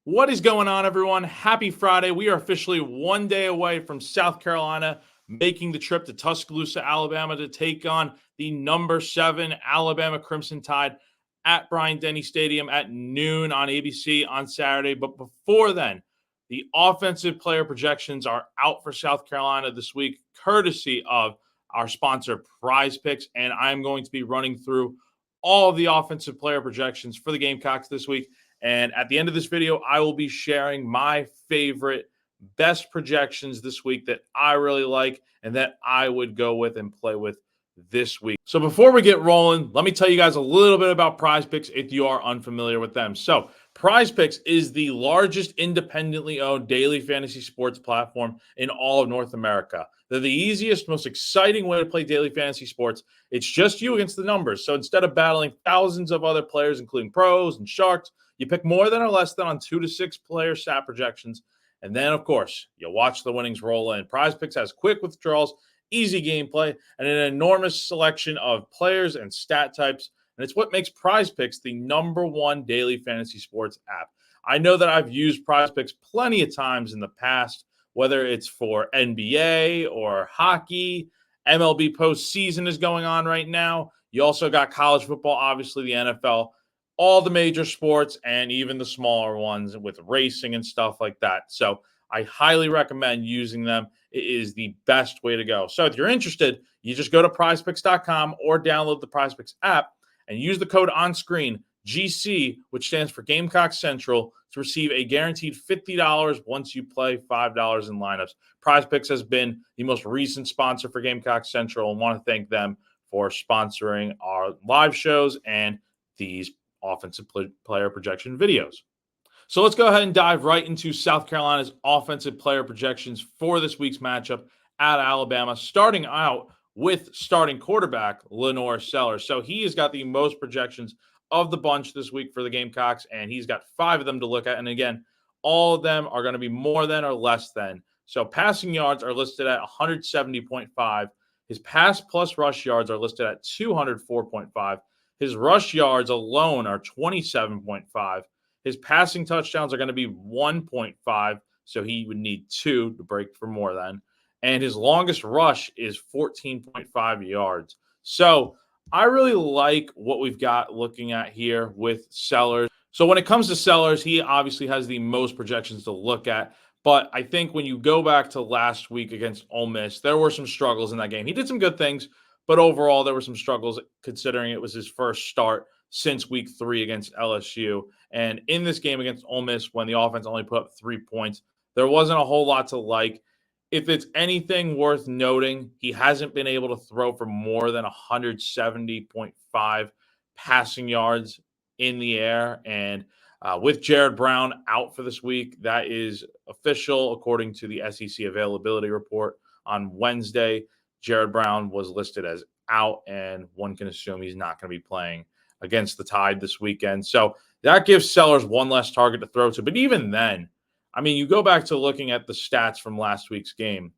What is going on, everyone? Happy Friday. We are officially one day away from South Carolina making the trip to Tuscaloosa, Alabama to take on the number 7 Alabama Crimson Tide at Bryant-Denny Stadium at noon on ABC on Saturday. But before then, the offensive player projections are out for South Carolina this week, courtesy of our sponsor, PrizePicks, and I'm going to be running through all of the offensive player projections for the Gamecocks this week. And at the end of this video, I will be sharing my favorite best projections this week that I really like and that I would go with and play with this week. So before we get rolling, let me tell you guys a little bit about PrizePicks if you are unfamiliar with them. So PrizePicks is the largest independently owned daily fantasy sports platform in all of North America. They're the easiest, most exciting way to play daily fantasy sports. It's just you against the numbers. So instead of battling thousands of other players, including pros and sharks, you pick more than or less than on 2 to 6 player stat projections. And then, of course, you'll watch the winnings roll in. PrizePicks has quick withdrawals, easy gameplay, and an enormous selection of players and stat types. And it's what makes PrizePicks the #1 daily fantasy sports app. I know that I've used PrizePicks plenty of times in the past, whether it's for NBA or hockey. MLB postseason is going on right now. You also got college football, obviously the NFL, all the major sports, and even the smaller ones with racing and stuff like that. So I highly recommend using them. It is the best way to go. So if you're interested, you just go to PrizePicks.com or download the PrizePicks app and use the code on screen, GC, which stands for Gamecock Central, to receive a guaranteed $50 once you play $5 in lineups. PrizePicks has been the most recent sponsor for Gamecock Central, and want to thank them for sponsoring our live shows and these offensive player projection videos. So let's go ahead and dive right into South Carolina's offensive player projections for this week's matchup at Alabama, starting out with starting quarterback Lenore Sellers. So he has got the most projections of the bunch this week for the Gamecocks, and he's got 5 of them to look at. And again, all of them are going to be more than or less than. So passing yards are listed at 170.5. His pass plus rush yards are listed at 204.5. His rush yards alone are 27.5. His passing touchdowns are going to be 1.5, so he would need 2 to break for more than. And his longest rush is 14.5 yards. So I really like what we've got looking at here with Sellers. So when it comes to Sellers, he obviously has the most projections to look at. But I think when you go back to last week against Ole Miss, there were some struggles in that game. He did some good things, but overall, there were some struggles considering it was his first start since week 3 against LSU. And in this game against Ole Miss, when the offense only put up 3 points, there wasn't a whole lot to like. If it's anything worth noting, he hasn't been able to throw for more than 170.5 passing yards in the air. And with Jared Brown out for this week, that is official according to the SEC availability report on Wednesday. Jared Brown was listed as out, and one can assume he's not going to be playing against the Tide this weekend. So that gives Sellers one less target to throw to. But even then, I mean, you go back to looking at the stats from last week's game.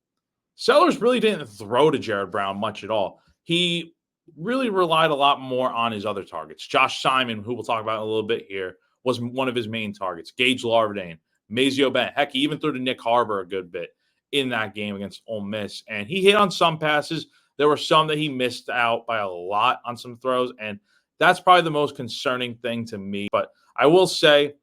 Sellers really didn't throw to Jared Brown much at all. He really relied a lot more on his other targets. Josh Simon, who we'll talk about in a little bit here, was one of his main targets. Gage Larvadain, Mazio Bennett. Heck, he even threw to Nick Harbor a good bit in that game against Ole Miss. And he hit on some passes. There were some that he missed out by a lot on some throws. And that's probably the most concerning thing to me. But I will say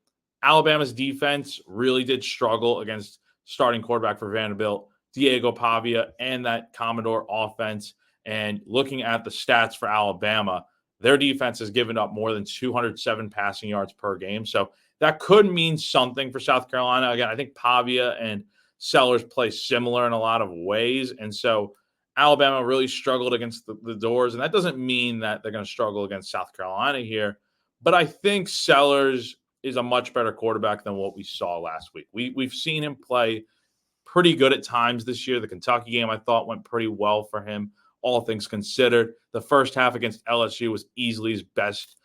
Alabama's defense really did struggle against starting quarterback for Vanderbilt, Diego Pavia, and that Commodore offense. And looking at the stats for Alabama, their defense has given up more than 207 passing yards per game. So that could mean something for South Carolina. Again, I think Pavia and Sellers play similar in a lot of ways. And so Alabama really struggled against the doors. And that doesn't mean that they're going to struggle against South Carolina here. But I think Sellers is a much better quarterback than what we saw last week. We've seen him play pretty good at times this year. The Kentucky game, I thought, went pretty well for him, all things considered. The first half against LSU was easily his best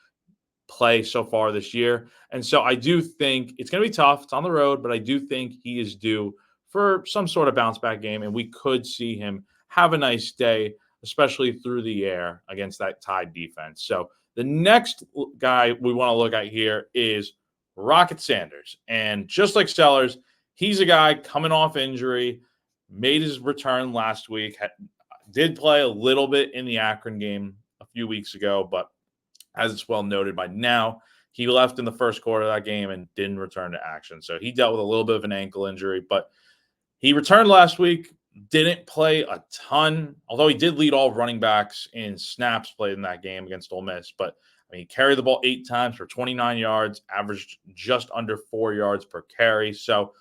play so far this year. And so I do think it's going to be tough. It's on the road, but I do think he is due for some sort of bounce back game, and we could see him have a nice day, especially through the air against that Tide defense. So the next guy we want to look at here is Rocket Sanders. And just like Sellers, he's a guy coming off injury, made his return last week, did play a little bit in the Akron game a few weeks ago, but as it's well noted by now, he left in the first quarter of that game and didn't return to action. So he dealt with a little bit of an ankle injury, but he returned last week, didn't play a ton, although he did lead all running backs in snaps played in that game against Ole Miss. But I mean, he carried the ball 8 times for 29 yards, averaged just under 4 yards per carry. So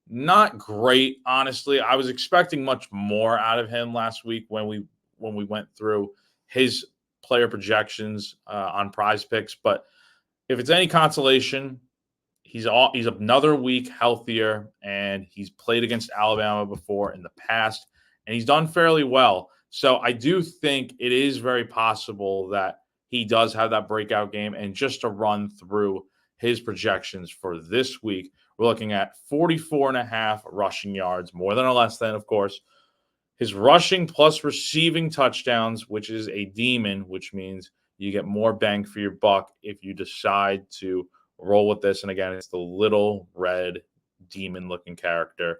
not great, honestly. I was expecting much more out of him last week when we went through his player projections on PrizePicks. But if it's any consolation, he's another week healthier, and he's played against Alabama before in the past, and he's done fairly well. So I do think it is very possible that he does have that breakout game. And just to run through his projections for this week, we're looking at 44.5 rushing yards, more than or less than, of course. His rushing plus receiving touchdowns, which is a demon, which means you get more bang for your buck if you decide to roll with this. And again, it's the little red demon looking character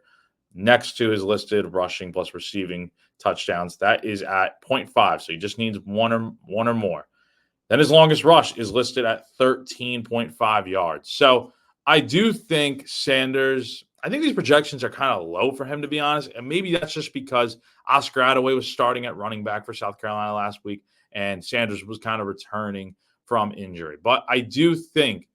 next to his listed rushing plus receiving touchdowns. That is at 0.5. So he just needs one or more. Then his longest rush is listed at 13.5 yards. So I do think I think these projections are kind of low for him, to be honest. And maybe that's just because Oscar Attaway was starting at running back for South Carolina last week, and Sanders was kind of returning from injury. But I do think,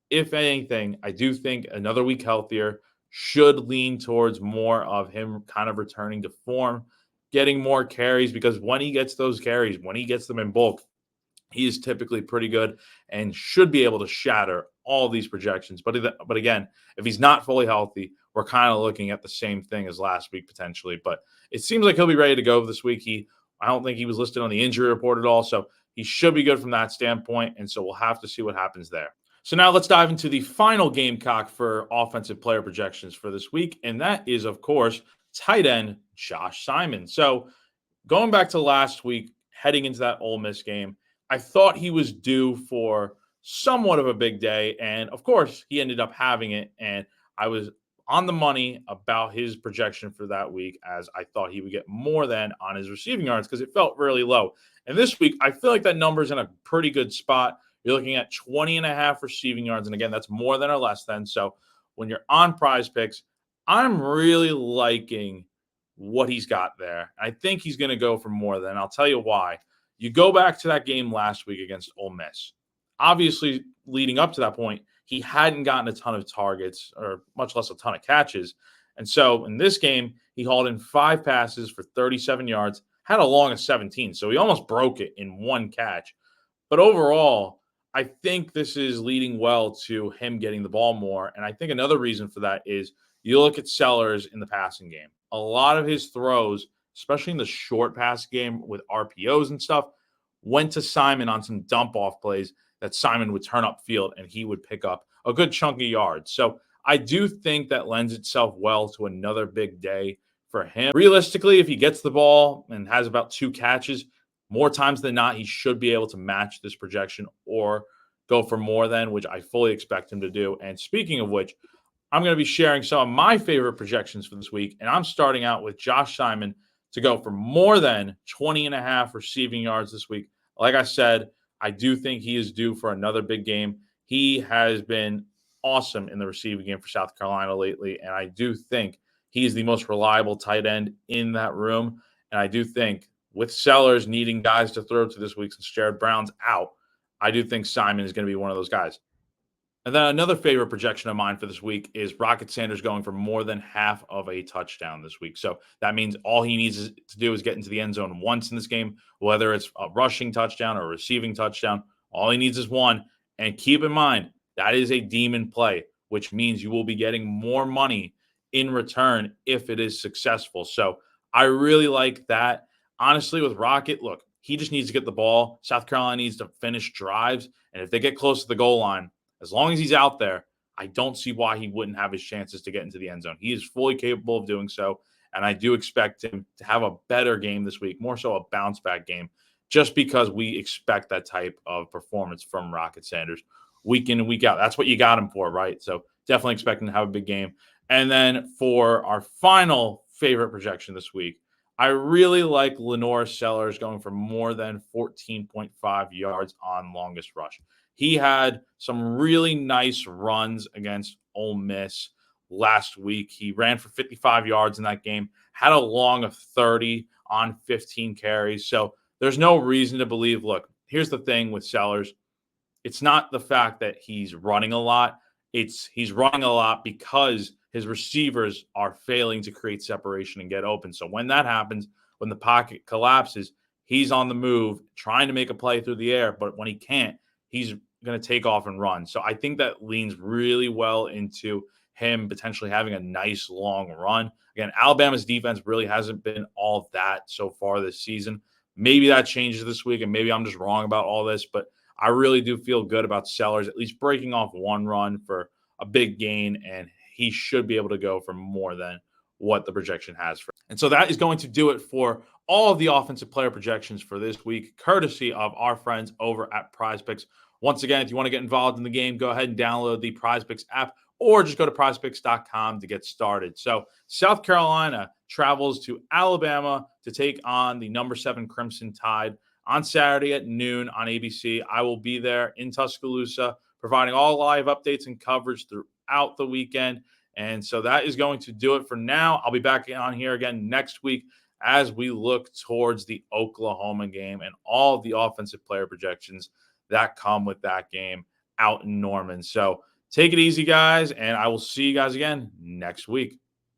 if anything, another week healthier should lean towards more of him kind of returning to form, getting more carries, because when he gets those carries, when he gets them in bulk, he is typically pretty good and should be able to shatter all these projections. But again, if he's not fully healthy, we're kind of looking at the same thing as last week potentially. But it seems like he'll be ready to go this week. I don't think he was listed on the injury report at all, so he should be good from that standpoint. And so we'll have to see what happens there. So now let's dive into the final Gamecock for offensive player projections for this week, and that is, of course, tight end Josh Simon. So going back to last week, heading into that Ole Miss game, I thought he was due for somewhat of a big day, and of course, he ended up having it, and I was on the money about his projection for that week, as I thought he would get more than on his receiving yards because it felt really low. And this week, I feel like that number's in a pretty good spot. You're looking at 20.5 receiving yards, and again, that's more than or less than. So when you're on PrizePicks, I'm really liking what he's got there. I think he's going to go for more than. I'll tell you why. You go back to that game last week against Ole Miss. Obviously, leading up to that point, he hadn't gotten a ton of targets, or much less a ton of catches. And so in this game, he hauled in 5 passes for 37 yards, had a long of 17. So he almost broke it in one catch. But overall, I think this is leading well to him getting the ball more. And I think another reason for that is you look at Sellers in the passing game. A lot of his throws, especially in the short pass game with RPOs and stuff, went to Simon on some dump-off plays that Simon would turn upfield and he would pick up a good chunk of yards. So I do think that lends itself well to another big day for him. Realistically, if he gets the ball and has about 2 catches, more times than not, he should be able to match this projection or go for more than, which I fully expect him to do. And speaking of which, I'm going to be sharing some of my favorite projections for this week, and I'm starting out with Josh Simon to go for more than 20.5 receiving yards this week. Like I said, I do think he is due for another big game. He has been awesome in the receiving game for South Carolina lately, and I do think he is the most reliable tight end in that room. And I do think with Sellers needing guys to throw to this week since Jared Brown's out, I do think Simon is going to be one of those guys. And then another favorite projection of mine for this week is Rocket Sanders going for more than half of a touchdown this week. So that means all he needs to do is get into the end zone once in this game, whether it's a rushing touchdown or a receiving touchdown. All he needs is one. And keep in mind, that is a demon play, which means you will be getting more money in return if it is successful. So I really like that. Honestly, with Rocket, look, he just needs to get the ball. South Carolina needs to finish drives. And if they get close to the goal line, as long as he's out there, I don't see why he wouldn't have his chances to get into the end zone. He is fully capable of doing so, and I do expect him to have a better game this week, more so a bounce-back game, just because we expect that type of performance from Rocket Sanders. week in and week out. That's what you got him for, right? So definitely expecting to have a big game. And then for our final favorite projection this week, I really like Lenore Sellers going for more than 14.5 yards on longest rush. He had some really nice runs against Ole Miss last week. He ran for 55 yards in that game, had a long of 30 on 15 carries. So there's no reason to believe. Look, here's the thing with Sellers. It's not the fact that he's running a lot. He's running a lot because his receivers are failing to create separation and get open. So when that happens, when the pocket collapses, he's on the move trying to make a play through the air. But when he can't, he's going to take off and run. So I think that leans really well into him potentially having a nice long run. Again, Alabama's defense really hasn't been all that so far this season. Maybe that changes this week, and maybe I'm just wrong about all this, but I really do feel good about Sellers at least breaking off one run for a big gain, and he should be able to go for more than what the projection has for. And so that is going to do it for all of the offensive player projections for this week, courtesy of our friends over at PrizePicks. Once again, if you want to get involved in the game, go ahead and download the PrizePicks app or just go to PrizePicks.com to get started. So South Carolina travels to Alabama to take on the number 7 Crimson Tide on Saturday at noon on ABC. I will be there in Tuscaloosa, providing all live updates and coverage throughout the weekend. And so that is going to do it for now. I'll be back on here again next week as we look towards the Oklahoma game and all of the offensive player projections that come with that game out in Norman. So take it easy, guys, and I will see you guys again next week.